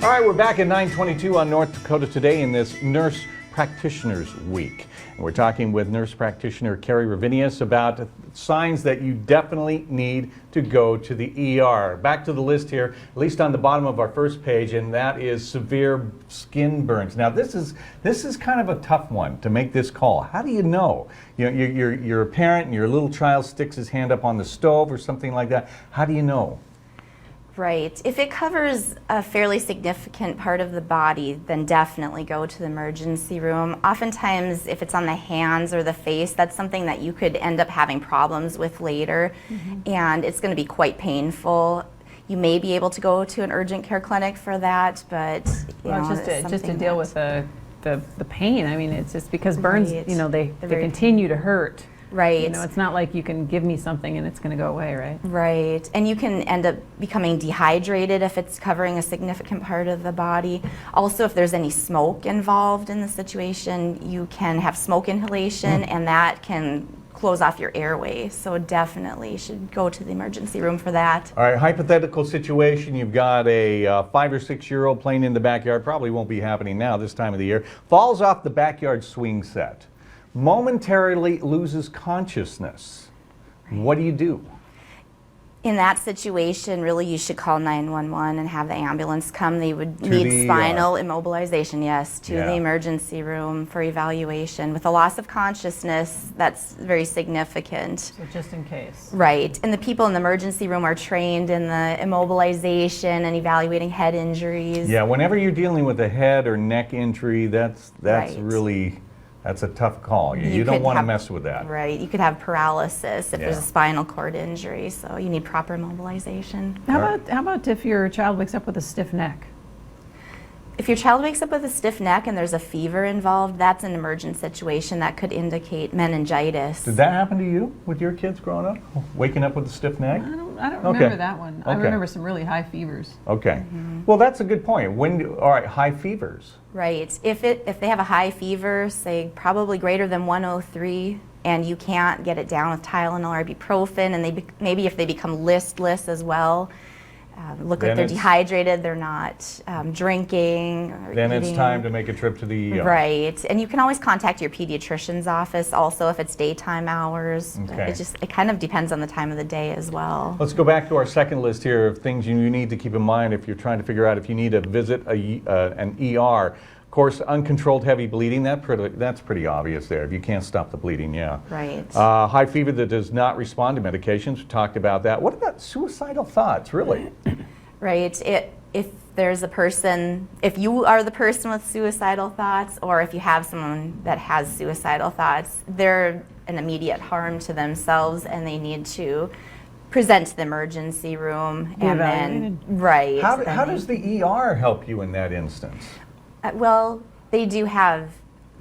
All right, we're back at 9:22 on North Dakota Today in this Nurse Practitioners Week. And we're talking with nurse practitioner Carrie Ravinius about signs that you definitely need to go to the ER. Back to the list here, at least on the bottom of our first page, and that is severe skin burns. Now, this is kind of a tough one to make this call. How do you know? You know, you're a parent and your little child sticks his hand up on the stove or something like that. How do you know? Right. If it covers a fairly significant part of the body, then definitely go to the emergency room. Oftentimes, if it's on the hands or the face, that's something that you could end up having problems with later, and it's going to be quite painful. You may be able to go to an urgent care clinic for that, but just to deal with the pain. I mean, it's just because burns, you know, they continue to hurt. Right. You know, it's not like you can give me something and it's going to go away, right? Right. And you can end up becoming dehydrated if it's covering a significant part of the body. Also, if there's any smoke involved in the situation, you can have smoke inhalation and that can close off your airway. So definitely should go to the emergency room for that. All right, hypothetical situation. You've got a 5 or 6 year old playing in the backyard. Probably won't be happening now this time of the year. Falls off the backyard swing set. Momentarily loses consciousness. What do you do? In that situation, really you should call 911 and have the ambulance come. They would need spinal immobilization, yes, to the emergency room for evaluation. With a loss of consciousness, that's very significant. So just in case. Right. And the people in the emergency room are trained in the immobilization and evaluating head injuries. Yeah, whenever you're dealing with a head or neck injury, that's really... That's a tough call. You don't want to mess with that. Right. You could have paralysis if there's a spinal cord injury, so you need proper mobilization. How about if your child wakes up with a stiff neck? If your child wakes up with a stiff neck and there's a fever involved, that's an emergent situation that could indicate meningitis. Did that happen to you with your kids growing up? Waking up with a stiff neck? I don't remember that one. I remember some really high fevers. Okay. Well, that's a good point. All right, high fevers. Right. If they have a high fever, say probably greater than 103, and you can't get it down with Tylenol or ibuprofen, and maybe if they become listless as well, look like they're dehydrated, they're not drinking. Then it's time to make a trip to the ER. Right, and you can always contact your pediatrician's office also if it's daytime hours. Okay. It kind of depends on the time of the day as well. Let's go back to our second list here of things you need to keep in mind if you're trying to figure out if you need to visit an ER. Of course, uncontrolled heavy bleeding, that's pretty obvious there. If you can't stop the bleeding, Right. High fever that does not respond to medications, we talked about that. What about suicidal thoughts, really? Right. If there's a person, if you are the person with suicidal thoughts, or if you have someone that has suicidal thoughts, they're an immediate harm to themselves and they need to present to the emergency room. And then, right. How does the ER help you in that instance? Well, they do have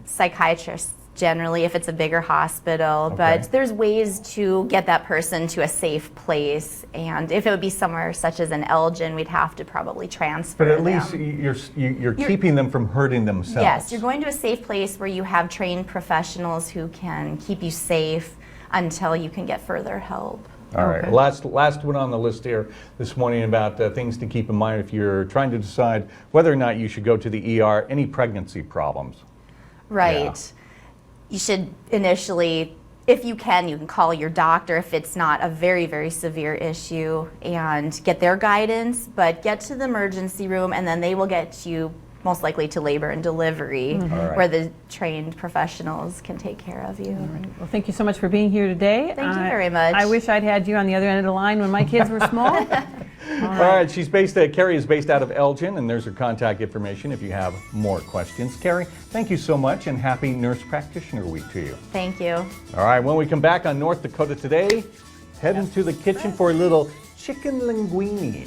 psychiatrists generally if it's a bigger hospital, but there's ways to get that person to a safe place. And if it would be somewhere such as an Elgin, we'd have to probably transfer them. But at least you're keeping them from hurting themselves. Yes, you're going to a safe place where you have trained professionals who can keep you safe until you can get further help. All right, last one on the list here this morning about things to keep in mind if you're trying to decide whether or not you should go to the ER, any pregnancy problems. Right. Yeah. You should initially, if you can call your doctor if it's not a very, very severe issue and get their guidance, but get to the emergency room and then they will get you most likely to labor and delivery where the trained professionals can take care of you. Well, thank you so much for being here today. Thank you very much. I wish I'd had you on the other end of the line when my kids were small. All right, Carrie is based out of Elgin, and there's her contact information if you have more questions. Carrie, thank you so much, and happy Nurse Practitioner Week to you. Thank you. All right, when we come back on North Dakota Today, head into the kitchen for a little chicken linguine.